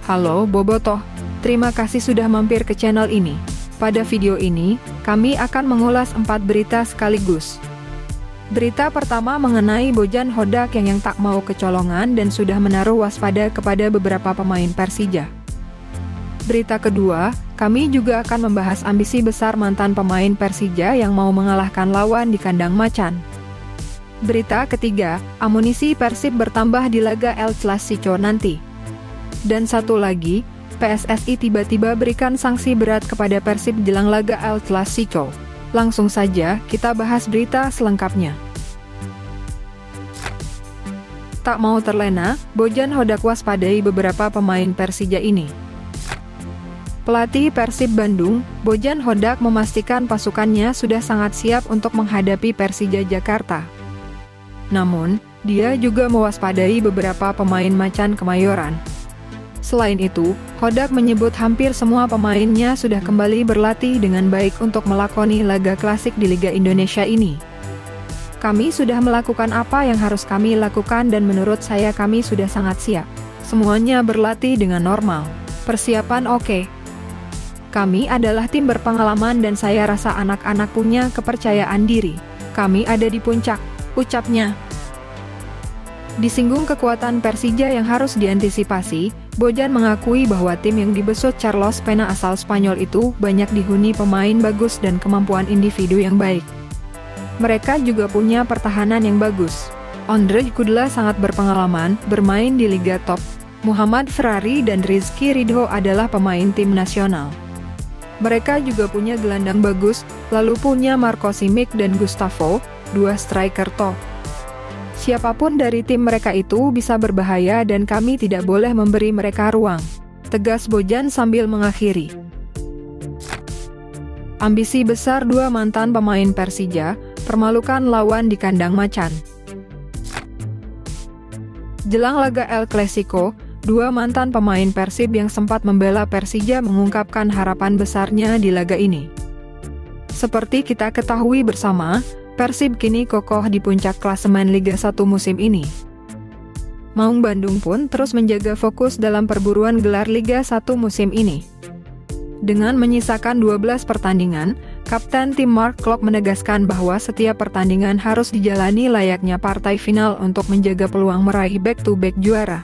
Halo Bobotoh, terima kasih sudah mampir ke channel ini. Pada video ini, kami akan mengulas 4 berita sekaligus. Berita pertama mengenai Bojan Hodak yang tak mau kecolongan dan sudah menaruh waspada kepada beberapa pemain Persija. Berita kedua, kami juga akan membahas ambisi besar mantan pemain Persija yang mau mengalahkan lawan di kandang macan. Berita ketiga, amunisi Persib bertambah di laga El Clasico nanti. Dan satu lagi, PSSI tiba-tiba berikan sanksi berat kepada Persib jelang laga El Clasico. Langsung saja kita bahas berita selengkapnya. Tak mau terlena, Bojan Hodak waspadai beberapa pemain Persija ini. Pelatih Persib Bandung, Bojan Hodak memastikan pasukannya sudah sangat siap untuk menghadapi Persija Jakarta. Namun, dia juga mewaspadai beberapa pemain macan Kemayoran. Selain itu, Hodak menyebut hampir semua pemainnya sudah kembali berlatih dengan baik untuk melakoni laga klasik di Liga Indonesia ini. Kami sudah melakukan apa yang harus kami lakukan dan menurut saya kami sudah sangat siap. Semuanya berlatih dengan normal. Persiapan oke. Kami adalah tim berpengalaman dan saya rasa anak-anak punya kepercayaan diri. Kami ada di puncak, ucapnya. Disinggung kekuatan Persija yang harus diantisipasi, Bojan mengakui bahwa tim yang dibesut Carlos Pena asal Spanyol itu banyak dihuni pemain bagus dan kemampuan individu yang baik. Mereka juga punya pertahanan yang bagus. Ondrej Kudla sangat berpengalaman, bermain di Liga Top. Muhammad Ferrari dan Rizky Ridho adalah pemain tim nasional. Mereka juga punya gelandang bagus, lalu punya Marco Simic dan Gustavo, dua striker top. Siapapun dari tim mereka itu bisa berbahaya dan kami tidak boleh memberi mereka ruang, tegas Bojan sambil mengakhiri. Ambisi besar dua mantan pemain Persija, permalukan lawan di kandang macan. Jelang laga El Clasico, dua mantan pemain Persib yang sempat membela Persija mengungkapkan harapan besarnya di laga ini. Seperti kita ketahui bersama, Persib kini kokoh di puncak klasemen Liga 1 musim ini. Maung Bandung pun terus menjaga fokus dalam perburuan gelar Liga 1 musim ini. Dengan menyisakan 12 pertandingan, Kapten tim Mark Klok menegaskan bahwa setiap pertandingan harus dijalani layaknya partai final untuk menjaga peluang meraih back-to-back juara.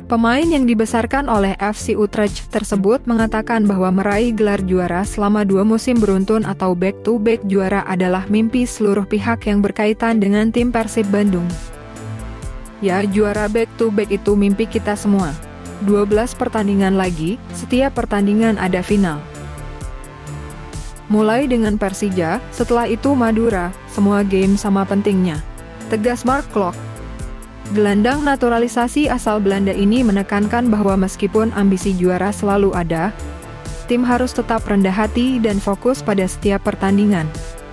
Pemain yang dibesarkan oleh FC Utrecht tersebut mengatakan bahwa meraih gelar juara selama 2 musim beruntun atau back-to-back juara adalah mimpi seluruh pihak yang berkaitan dengan tim Persib Bandung. Ya, juara back-to-back itu mimpi kita semua. 12 pertandingan lagi, setiap pertandingan ada final. Mulai dengan Persija, setelah itu Madura, semua game sama pentingnya, tegas Mark Klok. Gelandang naturalisasi asal Belanda ini menekankan bahwa meskipun ambisi juara selalu ada, tim harus tetap rendah hati dan fokus pada setiap pertandingan.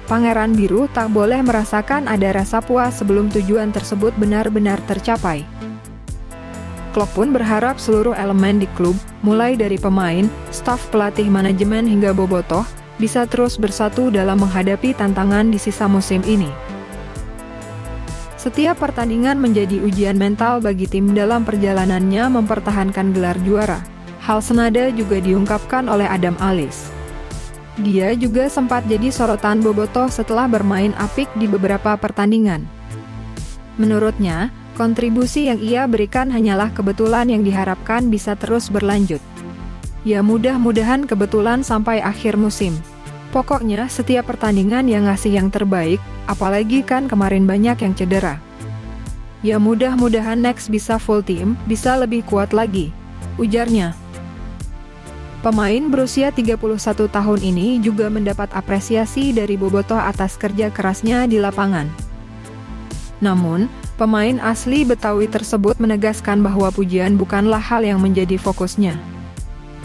Pangeran Biru tak boleh merasakan ada rasa puas sebelum tujuan tersebut benar-benar tercapai. Klok pun berharap seluruh elemen di klub, mulai dari pemain, staf pelatih manajemen hingga bobotoh, bisa terus bersatu dalam menghadapi tantangan di sisa musim ini. Setiap pertandingan menjadi ujian mental bagi tim dalam perjalanannya mempertahankan gelar juara. Hal senada juga diungkapkan oleh Adam Alis. Dia juga sempat jadi sorotan bobotoh setelah bermain apik di beberapa pertandingan. Menurutnya, kontribusi yang ia berikan hanyalah kebetulan yang diharapkan bisa terus berlanjut. Ya mudah-mudahan kebetulan sampai akhir musim. Pokoknya setiap pertandingan yang ngasih yang terbaik, apalagi kan kemarin banyak yang cedera. Ya mudah-mudahan next bisa full team, bisa lebih kuat lagi, ujarnya. Pemain berusia 31 tahun ini juga mendapat apresiasi dari bobotoh atas kerja kerasnya di lapangan. Namun, pemain asli Betawi tersebut menegaskan bahwa pujian bukanlah hal yang menjadi fokusnya.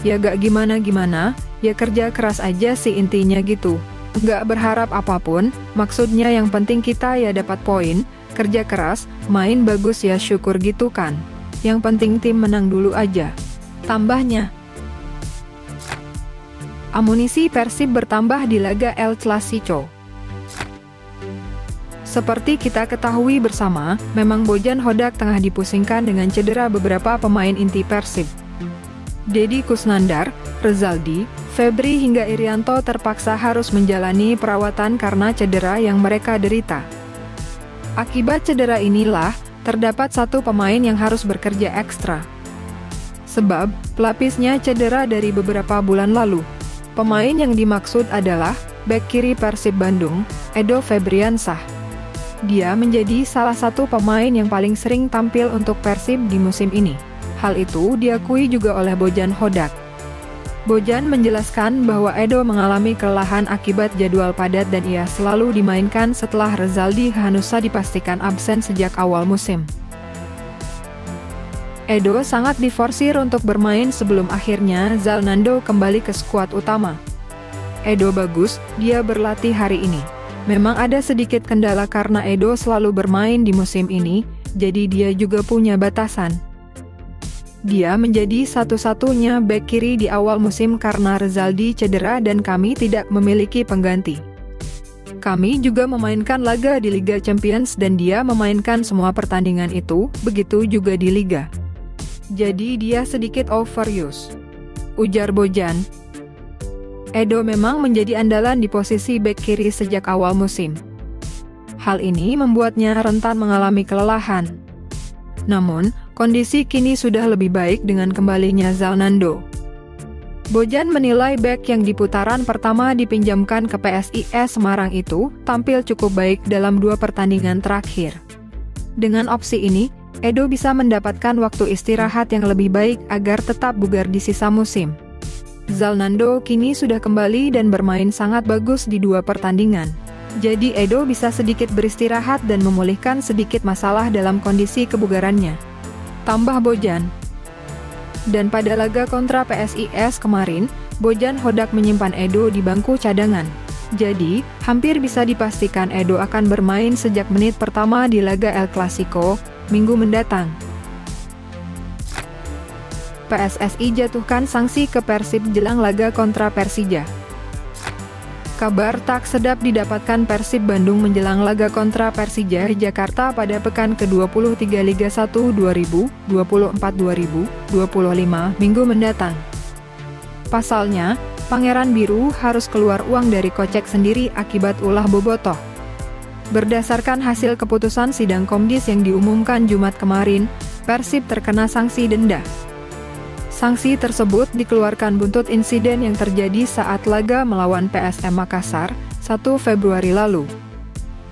Ya gak gimana-gimana, ya kerja keras aja sih intinya gitu. Gak berharap apapun, maksudnya yang penting kita ya dapat poin, kerja keras, main bagus ya syukur gitu kan. Yang penting tim menang dulu aja, tambahnya. Amunisi Persib bertambah di laga El Clasico. Seperti kita ketahui bersama, memang Bojan Hodak tengah dipusingkan dengan cedera beberapa pemain inti Persib. Deddy Kusnandar, Rezaldi, Febri hingga Irianto terpaksa harus menjalani perawatan karena cedera yang mereka derita. Akibat cedera inilah, terdapat satu pemain yang harus bekerja ekstra. Sebab, pelapisnya cedera dari beberapa bulan lalu. Pemain yang dimaksud adalah bek kiri Persib Bandung, Edo Febriansah. Dia menjadi salah satu pemain yang paling sering tampil untuk Persib di musim ini. Hal itu diakui juga oleh Bojan Hodak. Bojan menjelaskan bahwa Edo mengalami kelelahan akibat jadwal padat dan ia selalu dimainkan setelah Rezaldi Hanusa dipastikan absen sejak awal musim. Edo sangat diforsir untuk bermain sebelum akhirnya Zalnando kembali ke skuad utama. Edo bagus, dia berlatih hari ini. Memang ada sedikit kendala karena Edo selalu bermain di musim ini, jadi dia juga punya batasan. Dia menjadi satu-satunya bek kiri di awal musim karena Rezaldi cedera dan kami tidak memiliki pengganti. Kami juga memainkan laga di Liga Champions dan dia memainkan semua pertandingan itu, begitu juga di Liga. Jadi dia sedikit overuse, ujar Bojan. Edo memang menjadi andalan di posisi bek kiri sejak awal musim. Hal ini membuatnya rentan mengalami kelelahan. Namun, kondisi kini sudah lebih baik dengan kembalinya Zalnando. Bojan menilai bek yang di putaran pertama dipinjamkan ke PSIS Semarang itu tampil cukup baik dalam 2 pertandingan terakhir. Dengan opsi ini, Edo bisa mendapatkan waktu istirahat yang lebih baik agar tetap bugar di sisa musim. Zalnando kini sudah kembali dan bermain sangat bagus di 2 pertandingan. Jadi Edo bisa sedikit beristirahat dan memulihkan sedikit masalah dalam kondisi kebugarannya, tambah Bojan. Dan pada laga kontra PSIS kemarin, Bojan Hodak menyimpan Edo di bangku cadangan. Jadi, hampir bisa dipastikan Edo akan bermain sejak menit pertama di laga El Clasico, minggu mendatang. PSSI jatuhkan sanksi ke Persib jelang laga kontra Persija. Kabar tak sedap didapatkan Persib Bandung menjelang laga kontra Persija Jakarta pada pekan ke-23 Liga 1 2024-2025 minggu mendatang. Pasalnya, Pangeran Biru harus keluar uang dari kocek sendiri akibat ulah bobotoh. Berdasarkan hasil keputusan sidang Komdis yang diumumkan Jumat kemarin, Persib terkena sanksi denda. Sanksi tersebut dikeluarkan buntut insiden yang terjadi saat laga melawan PSM Makassar, 1 Februari lalu.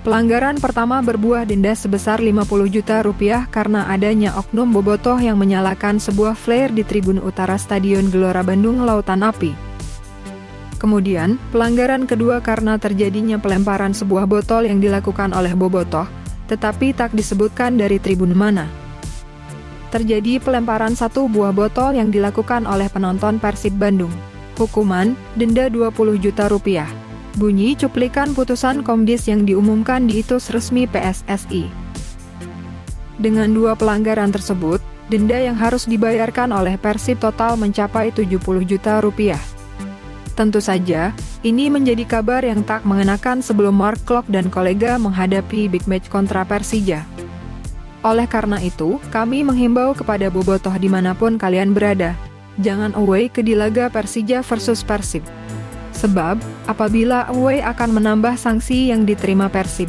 Pelanggaran pertama berbuah denda sebesar Rp50 juta karena adanya oknum bobotoh yang menyalakan sebuah flare di tribun utara Stadion Gelora Bandung Lautan Api. Kemudian, pelanggaran kedua karena terjadinya pelemparan sebuah botol yang dilakukan oleh bobotoh, tetapi tak disebutkan dari tribun mana. Terjadi pelemparan 1 buah botol yang dilakukan oleh penonton Persib Bandung. Hukuman, denda Rp20 juta. Bunyi cuplikan putusan Komdis yang diumumkan di situs resmi PSSI. Dengan 2 pelanggaran tersebut, denda yang harus dibayarkan oleh Persib total mencapai Rp70 juta. Tentu saja, ini menjadi kabar yang tak mengenakan sebelum Mark Klok dan kolega menghadapi big match kontra Persija. Oleh karena itu, kami menghimbau kepada bobotoh dimanapun kalian berada, jangan away ke di laga Persija versus Persib. Sebab, apabila away akan menambah sanksi yang diterima Persib.